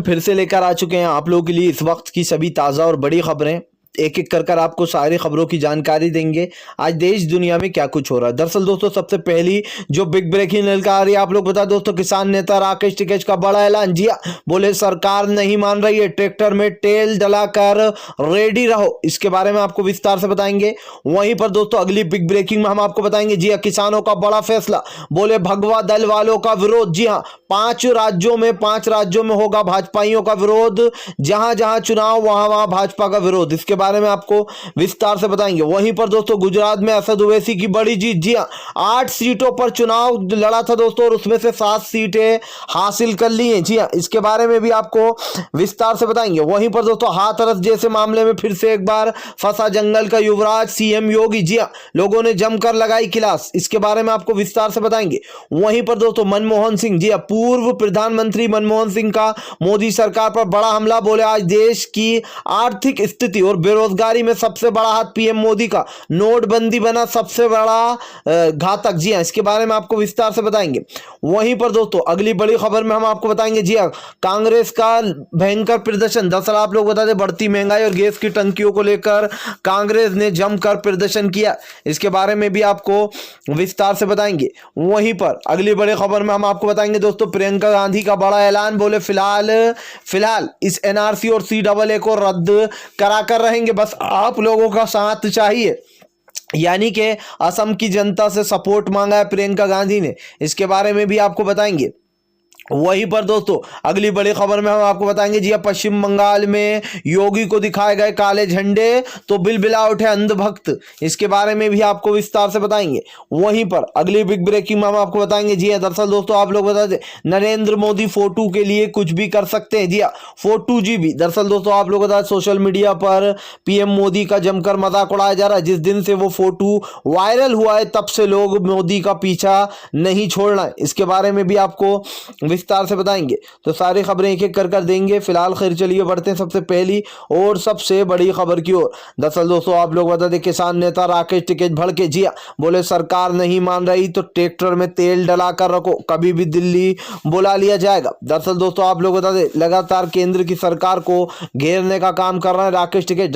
फिर से लेकर आ चुके हैं आप लोगों के लिए इस वक्त की सभी ताज़ा और बड़ी खबरें। एक एक कर आपको सारी खबरों की जानकारी देंगे आज देश दुनिया में क्या कुछ हो रहा है। दरअसल दोस्तों सबसे पहली जो बिग ब्रेकिंग निकल आ रही है आप लोग बता दोस्तों, किसान नेता राकेश टिकैत का बड़ा ऐलान। जी बोले सरकार नहीं मान रही है, ट्रैक्टर में तेल डलाकर रेडी रहो। इसके बारे में आपको विस्तार से बताएंगे। वहीं पर दोस्तों अगली बिग ब्रेकिंग में हम आपको बताएंगे जी किसानों का बड़ा फैसला, बोले भगवा दल वालों का विरोध। जी हाँ, 5 राज्यों में होगा भाजपाइयों का विरोध, जहां जहां चुनाव वहां वहां भाजपा का विरोध। इसके बारे में आपको विस्तार से बताएंगे। वहीं पर दोस्तों गुजरात में असद ओवैसी की बड़ी जीत। जी हां, 8 सीटों पर चुनाव लड़ा था दोस्तों और उसमें से 7 सीटें हासिल कर ली हैं। जी हां, इसके बारे में भी आपको विस्तार से बताएंगे। वहीं पर दोस्तों हाथरस जैसे मामले में फिर से एक बार फंसा जंगल का युवराज सीएम योगी। जी हां, लोगों ने जमकर लगाई क्लास। इसके बारे में आपको विस्तार से बताएंगे। वहीं पर दोस्तों मनमोहन सिंह, जी हां, पूर्व प्रधानमंत्री मनमोहन सिंह का मोदी सरकार पर बड़ा हमला। बोले आज देश की आर्थिक स्थिति और बेरोजगारी में सबसे बड़ा हाथ पीएम मोदी का, नोटबंदी बना सबसे बड़ा घातक। जी हां, इसके बारे में आपको विस्तार से बताएंगे। वहीं पर दोस्तों अगली बड़ी खबर में हम आपको बताएंगे जी हां, कांग्रेस का भयंकर प्रदर्शन। दरअसल आप लोग बता दें बढ़ती महंगाई और गैस की टंकियों को लेकर कांग्रेस ने जमकर प्रदर्शन किया। इसके बारे में भी आपको विस्तार से बताएंगे। वहीं पर अगली बड़ी खबर में हम आपको बताएंगे दोस्तों प्रियंका गांधी का बड़ा ऐलान। बोले फिलहाल इस एनआरसी और सीएए को रद्द करा कर रहेंगे, बस आप लोगों का साथ चाहिए। यानी कि असम की जनता से सपोर्ट मांगा है प्रियंका गांधी ने। इसके बारे में भी आपको बताएंगे। वहीं पर दोस्तों अगली बड़ी खबर में हम आपको बताएंगे जी पश्चिम बंगाल में योगी को दिखाए गए काले झंडे तो बिलबिला उठे अंधभक्त। इसके बारे में भी आपको विस्तार से बताएंगे। वहीं पर अगली बिग ब्रेकिंग में हम आपको बताएंगे जी दरअसल दोस्तों आप लोग बता दें नरेंद्र मोदी फोटो के लिए कुछ भी कर सकते हैं। जी फोटो जी भी दरअसल दोस्तों आप लोग बता दें सोशल मीडिया पर पीएम मोदी का जमकर मजाक उड़ाया जा रहा है। जिस दिन से वो फोटो वायरल हुआ है तब से लोग मोदी का पीछा नहीं छोड़ना है। इसके बारे में भी आपको विस्तार से बताएंगे। तो सारी खबरें एक एक कर देंगे। फिलहाल खैर चलिए बढ़ते हैं सबसे पहली और सबसे बड़ी खबर की ओर। दरअसल दोस्तों आप लोग बता दें किसान नेता राकेश टिकैत भड़के। जी बोले सरकार नहीं मान रही तो ट्रैक्टर में तेल डलाकर रखो, कभी भी दिल्ली बुला लिया जाएगा। दरअसल दोस्तों आप लोग बता दें लगातार केंद्र की सरकार को घेरने का काम कर रहे हैं राकेश टिकैत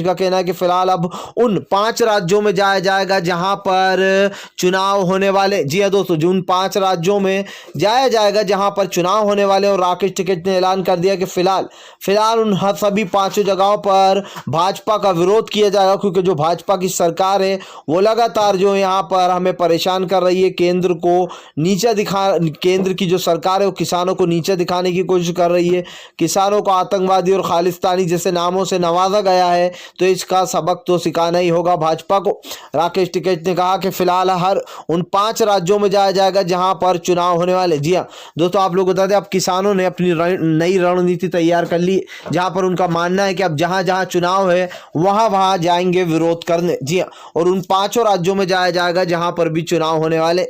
का कहना है कि फिलहाल अब उन 5 राज्यों में जाया जाएगा जहां पर चुनाव होने वाले। जी हाँ दोस्तों, जिन 5 राज्यों में जाया जाएगा जहां पर चुनाव होने वाले और राकेश टिकैत ने ऐलान कर दिया कि फिलहाल उन सभी 5 जगहों पर भाजपा का विरोध किया जाएगा, क्योंकि जो भाजपा की सरकार है वो लगातार जो यहां पर हमें परेशान कर रही है। केंद्र की जो सरकार है वो किसानों को नीचे दिखाने की कोशिश कर रही है। किसानों को आतंकवादी और खालिस्तानी जैसे नामों से नवाजा गया है, तो इसका सबक तो सिखाना ही होगा भाजपा को। राकेश टिकैत ने कहा कि फिलहाल हर उन 5 राज्यों में जाया जाएगा जहां पर चुनाव होने वाले। जी हाँ दोस्तों आप लोग बता दें अब किसानों ने अपनी नई रणनीति तैयार कर ली, जहां पर उनका मानना है कि अब जहां जहां चुनाव है वहां वहां जाएंगे विरोध करने। जी हाँ, और उन 5 राज्यों में जाया जाएगा जहां पर भी चुनाव होने वाले,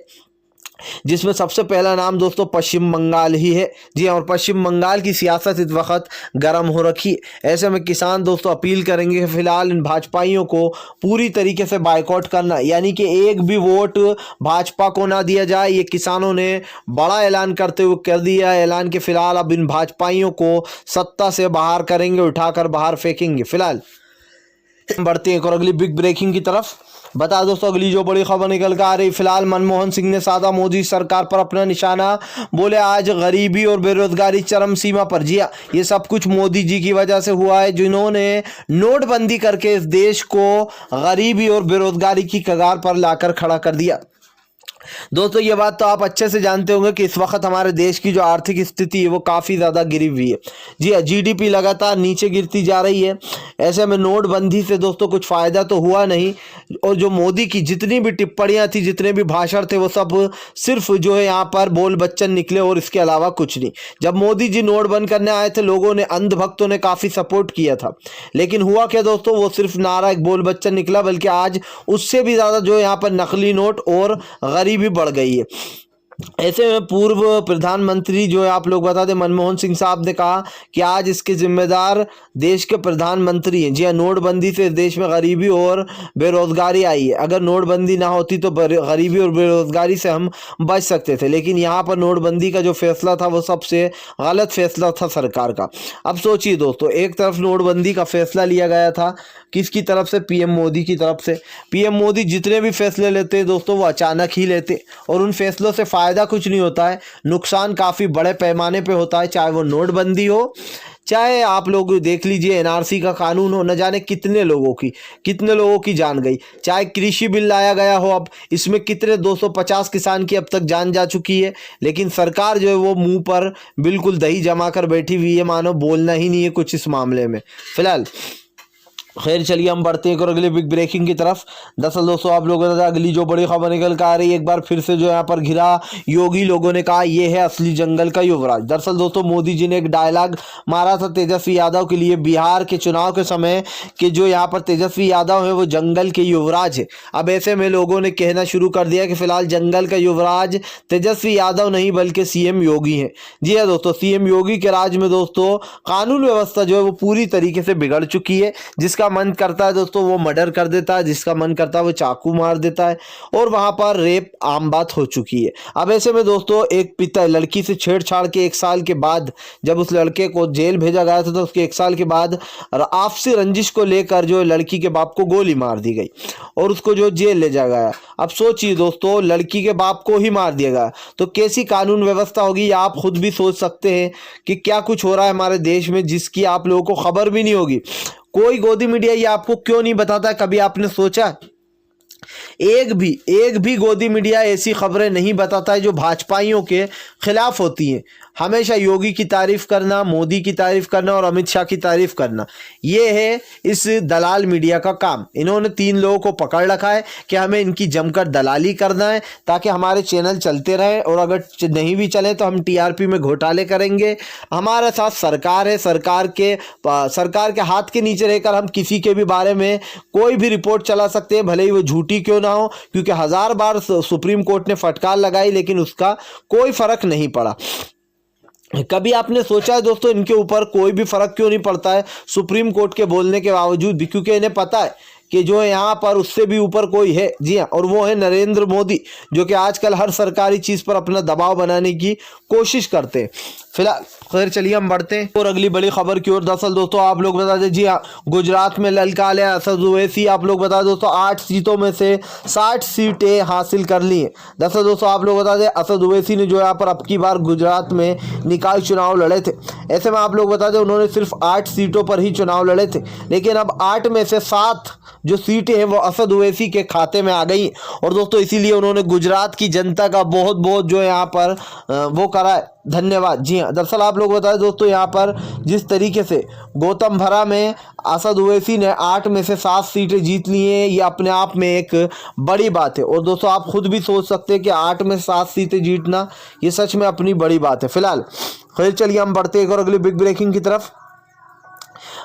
जिसमें सबसे पहला नाम दोस्तों पश्चिम बंगाल ही है। जी हाँ, और पश्चिम बंगाल की सियासत इस वक्त गर्म हो रखी है। ऐसे में किसान दोस्तों अपील करेंगे कि फिलहाल इन भाजपाइयों को पूरी तरीके से बायकॉट करना, यानी कि एक भी वोट भाजपा को ना दिया जाए। ये किसानों ने बड़ा ऐलान करते हुए कर दिया ऐलान कि फिलहाल अब इन भाजपाइयों को सत्ता से बाहर करेंगे, उठाकर बाहर फेंकेंगे। फिलहाल बढ़ते हैं और अगली बिग ब्रेकिंग की तरफ। बता दोस्तों अगली जो बड़ी खबर निकल कर आ रही, फिलहाल मनमोहन सिंह ने साधा मोदी सरकार पर अपना निशाना। बोले आज गरीबी और बेरोजगारी चरम सीमा पर। जी हाँ, ये सब कुछ मोदी जी की वजह से हुआ है, जिन्होंने नोटबंदी करके इस देश को गरीबी और बेरोजगारी की कगार पर लाकर खड़ा कर दिया। दोस्तों ये बात तो आप अच्छे से जानते होंगे कि इस वक्त हमारे देश की जो आर्थिक स्थिति है वो काफ़ी ज़्यादा गिरी हुई है। जी हाँ, जीडीपी लगातार नीचे गिरती जा रही है। ऐसे में नोटबंदी से दोस्तों कुछ फ़ायदा तो हुआ नहीं, और जो मोदी की जितनी भी टिप्पणियां थी, जितने भी भाषण थे, वो सब सिर्फ जो है यहाँ पर बोल बच्चन निकले और इसके अलावा कुछ नहीं। जब मोदी जी नोट बंद करने आए थे लोगों ने, अंधभक्तों ने काफ़ी सपोर्ट किया था, लेकिन हुआ क्या दोस्तों, वो सिर्फ नारा एक बोल बच्चन निकला, बल्कि आज उससे भी ज़्यादा जो यहाँ पर नकली नोट और गरीबी बढ़ गई है। ऐसे में पूर्व प्रधानमंत्री जो है आप लोग बता दें मनमोहन सिंह साहब ने कहा कि आज इसके जिम्मेदार देश के प्रधानमंत्री हैं। जी हाँ, नोटबंदी से इस देश में गरीबी और बेरोजगारी आई है। अगर नोटबंदी ना होती तो गरीबी और बेरोजगारी से हम बच सकते थे, लेकिन यहाँ पर नोटबंदी का जो फैसला था वो सबसे गलत फैसला था सरकार का। अब सोचिए दोस्तों, एक तरफ नोटबंदी का फैसला लिया गया था, किसकी तरफ से? पीएम मोदी की तरफ से। पीएम मोदी जितने भी फैसले लेते हैं दोस्तों वो अचानक ही लेते, और उन फैसलों से फ़ायदा कुछ नहीं होता है, नुकसान काफ़ी बड़े पैमाने पे होता है। चाहे वो नोटबंदी हो, चाहे आप लोग देख लीजिए एनआरसी का कानून हो, न जाने कितने लोगों की जान गई। चाहे कृषि बिल लाया गया हो, अब इसमें कितने 250 किसान की अब तक जान जा चुकी है, लेकिन सरकार जो है वो मुंह पर बिल्कुल दही जमा कर बैठी हुई है, मानो बोलना ही नहीं है कुछ इस मामले में फिलहाल। खैर चलिए हम बढ़ते हैं और अगले बिग ब्रेकिंग की तरफ। दरअसल दोस्तों आप लोगों ने अगली जो बड़ी खबर निकल कर आ रही है, एक बार फिर से जो यहाँ पर घिरा योगी लोगों ने कहा ये है असली जंगल का युवराज। दरअसल दोस्तों मोदी जी ने एक डायलॉग मारा था तेजस्वी यादव के लिए बिहार के चुनाव के समय कि जो यहाँ पर तेजस्वी यादव है वो जंगल के युवराज है। अब ऐसे में लोगों ने कहना शुरू कर दिया कि फिलहाल जंगल का युवराज तेजस्वी यादव नहीं बल्कि सीएम योगी है। जी हाँ दोस्तों, सीएम योगी के राज में दोस्तों कानून व्यवस्था जो है वो पूरी तरीके से बिगड़ चुकी है। जिसका मन करता है दोस्तों वो मर्डर कर देता है, जिसका मन करता है वो चाकू मार देता है, और वहां पर रेप आम बात हो चुकी है। अब ऐसे में दोस्तों एक पिता लड़की से छेड़छाड़ के 1 साल के बाद जब उस लड़के को जेल भेजा गया था, तो उसके 1 साल के बाद आपसी रंजिश को लेकर जो लड़की के बाप को गोली मार दी गई और उसको जो जेल ले जाया गया। अब सोचिए दोस्तों, लड़की के बाप को ही मार दिया गया, तो कैसी कानून व्यवस्था होगी आप खुद भी सोच सकते हैं कि क्या कुछ हो रहा है हमारे देश में, जिसकी आप लोगों को खबर भी नहीं होगी। कोई गोदी मीडिया ये आपको क्यों नहीं बताता? कभी आपने सोचा? एक भी गोदी मीडिया ऐसी खबरें नहीं बताता है जो भाजपाइयों के खिलाफ होती हैं। हमेशा योगी की तारीफ करना, मोदी की तारीफ करना और अमित शाह की तारीफ करना, ये है इस दलाल मीडिया का काम। इन्होंने 3 लोगों को पकड़ रखा है कि हमें इनकी जमकर दलाली करना है ताकि हमारे चैनल चलते रहें, और अगर नहीं भी चले तो हम टीआरपी में घोटाले करेंगे। हमारे साथ सरकार है, सरकार के हाथ के नीचे रहकर हम किसी के भी बारे में कोई भी रिपोर्ट चला सकते हैं, भले ही वो झूठी क्यों ना हो, क्योंकि 1000 बार सुप्रीम कोर्ट ने फटकार लगाई लेकिन उसका कोई फर्क नहीं पड़ा। कभी आपने सोचा है दोस्तों इनके ऊपर कोई भी फर्क क्यों नहीं पड़ता है सुप्रीम कोर्ट के बोलने के बावजूद भी? क्योंकि इन्हें पता है कि जो यहाँ पर उससे भी ऊपर कोई है। जी हाँ, और वो है नरेंद्र मोदी, जो कि आजकल हर सरकारी चीज़ पर अपना दबाव बनाने की कोशिश करते हैं। फिलहाल खैर चलिए हम बढ़ते हैं और अगली बड़ी खबर की ओर। दरअसल दोस्तों आप लोग बता दें, जी हाँ, गुजरात में ललकाले असद ओवैसी आप लोग बता दें दोस्तों 8 सीटों में से 60 सीटें हासिल कर ली हैं। दरअसल दोस्तों आप लोग बता दें असद ओवैसी ने जो यहाँ पर अब की बार गुजरात में निकाय चुनाव लड़े थे। ऐसे में आप लोग बता दें उन्होंने सिर्फ 8 सीटों पर ही चुनाव लड़े थे, लेकिन अब 8 में से 7 जो सीटें हैं वो असद ओवैसी के खाते में आ गई, और दोस्तों इसीलिए उन्होंने गुजरात की जनता का बहुत बहुत जो यहाँ पर वो करा है धन्यवाद। जी हाँ, दरअसल आप लोग बताएं दोस्तों यहाँ पर जिस तरीके से गौतम भरा में असद ओवैसी ने 8 में से 7 सीटें जीत ली हैं, ये अपने आप में एक बड़ी बात है। और दोस्तों आप खुद भी सोच सकते हैं कि 8 में 7 सीटें जीतना ये सच में अपनी बड़ी बात है। फिलहाल खैर चलिए हम बढ़ते हैं और अगली बिग ब्रेकिंग की तरफ।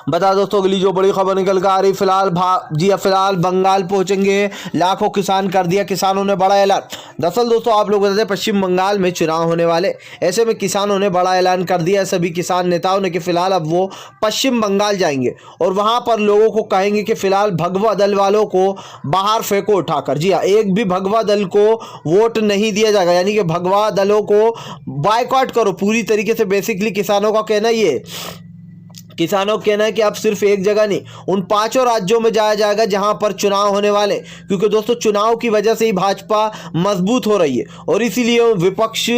बता दोस्तों अगली जो बड़ी खबर निकल कर आ रही, फिलहाल बंगाल पहुंचेंगे लाखों किसान, कर दिया किसानों ने बड़ा ऐलान। दरअसल दोस्तों आप लोग बताते हैं पश्चिम बंगाल में चुनाव होने वाले, ऐसे में किसानों ने बड़ा ऐलान कर दिया सभी किसान नेताओं ने कि फिलहाल अब वो पश्चिम बंगाल जाएंगे और वहां पर लोगों को कहेंगे कि फिलहाल भगवा दल वालों को बाहर फेंको उठाकर। जी हाँ, एक भी भगवा दल को वोट नहीं दिया जाएगा, यानी कि भगवा दलों को बायकॉट करो पूरी तरीके से। बेसिकली किसानों का कहना ये, किसानों का कहना है कि अब सिर्फ एक जगह नहीं, उन 5 राज्यों में जाया जाएगा जहां पर चुनाव होने वाले, क्योंकि दोस्तों चुनाव की वजह से ही भाजपा मजबूत हो रही है और इसीलिए विपक्ष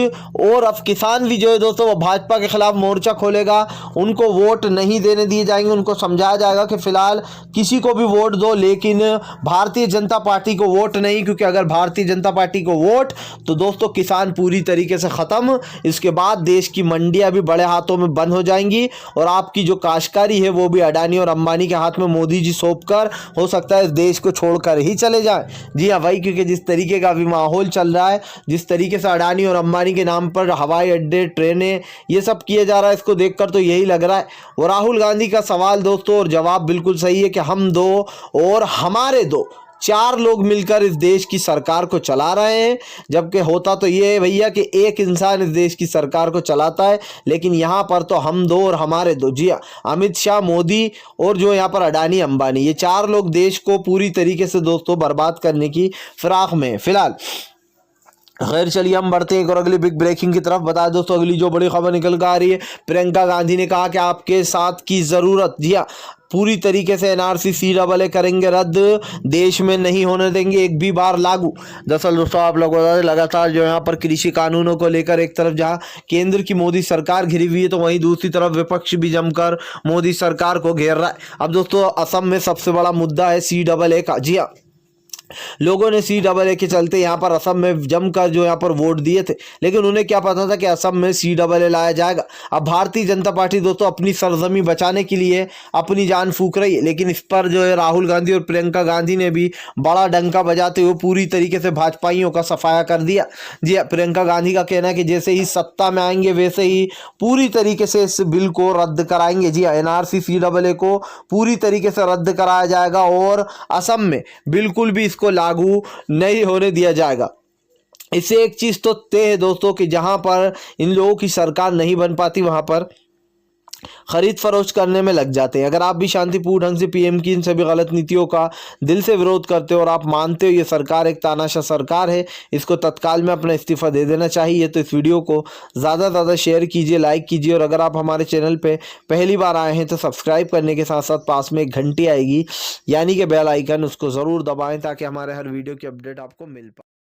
और अब किसान भी जो है दोस्तों वो भाजपा के खिलाफ मोर्चा खोलेगा। उनको वोट नहीं देने दिए जाएंगे, उनको समझाया जाएगा कि फिलहाल किसी को भी वोट दो लेकिन भारतीय जनता पार्टी को वोट नहीं, क्योंकि अगर भारतीय जनता पार्टी को वोट तो दोस्तों किसान पूरी तरीके से ख़त्म। इसके बाद देश की मंडियाँ भी बड़े हाथों में बंद हो जाएंगी और आपकी जो काश्तकारी है वो भी अडानी और अंबानी के हाथ में मोदी जी सौंप कर हो सकता है इस देश को छोड़कर ही चले जाएं। जी हाँ भाई, क्योंकि जिस तरीके का अभी माहौल चल रहा है, जिस तरीके से अडानी और अंबानी के नाम पर हवाई अड्डे, ट्रेनें, ये सब किए जा रहा है, इसको देखकर तो यही लग रहा है। और राहुल गांधी का सवाल दोस्तों और जवाब बिल्कुल सही है कि हम दो और हमारे दो, 4 लोग मिलकर इस देश की सरकार को चला रहे हैं, जबकि होता तो ये है भैया कि एक इंसान इस देश की सरकार को चलाता है, लेकिन यहाँ पर तो हम दो और हमारे दो। जी हाँ, अमित शाह, मोदी और जो यहाँ पर अडानी अंबानी, ये 4 लोग देश को पूरी तरीके से दोस्तों बर्बाद करने की फिराक में हैं फिलहाल। खैर चलिए हम बढ़ते हैं एक और अगली बिग ब्रेकिंग की तरफ। बता दोस्तों अगली जो बड़ी खबर निकल कर आ रही है, प्रियंका गांधी ने कहा कि आपके साथ की जरूरत, जी हाँ, पूरी तरीके से एनआरसी CAA करेंगे रद्द, देश में नहीं होने देंगे एक भी बार लागू। दरअसल दोस्तों आप लोग बता दें, लगातार जो यहाँ पर कृषि कानूनों को लेकर एक तरफ जहाँ केंद्र की मोदी सरकार घिरी हुई है, तो वहीं दूसरी तरफ विपक्ष भी जमकर मोदी सरकार को घेर रहा है। अब दोस्तों असम में सबसे बड़ा मुद्दा है CAA का। जी हाँ, लोगों ने CAA के चलते यहाँ पर असम में जमकर जो यहाँ पर वोट दिए थे, लेकिन उन्हें क्या पता था कि असम में CAA लाया जाएगा। अब भारतीय जनता पार्टी दोस्तों अपनी सरजमी बचाने के लिए अपनी जान फूंक रही है, लेकिन इस पर जो है राहुल गांधी और प्रियंका गांधी ने भी बड़ा डंका बजाते हुए पूरी तरीके से भाजपाइयों का सफाया कर दिया। जी हाँ, प्रियंका गांधी का कहना है कि जैसे ही सत्ता में आएंगे वैसे ही पूरी तरीके से इस बिल को रद्द कराएंगे। जी हाँ, एनआरसी CAA को पूरी तरीके से रद्द कराया जाएगा और असम में बिल्कुल भी इसको लागू नहीं होने दिया जाएगा। इससे एक चीज तो तय है दोस्तों कि जहां पर इन लोगों की सरकार नहीं बन पाती वहां पर खरीद फरोख्त करने में लग जाते हैं। अगर आप भी शांतिपूर्ण ढंग से PM की इन सभी गलत नीतियों का दिल से विरोध करते हो और आप मानते हो ये सरकार एक तानाशाह सरकार है, इसको तत्काल में अपना इस्तीफा दे देना चाहिए। तो इस वीडियो को ज़्यादा से ज़्यादा शेयर कीजिए, लाइक कीजिए, और अगर आप हमारे चैनल पे पहली बार आए हैं तो सब्सक्राइब करने के साथ साथ पास में एक घंटी आएगी यानी कि बेल आइकन, उसको ज़रूर दबाएँ ताकि हमारे हर वीडियो की अपडेट आपको मिल पाए।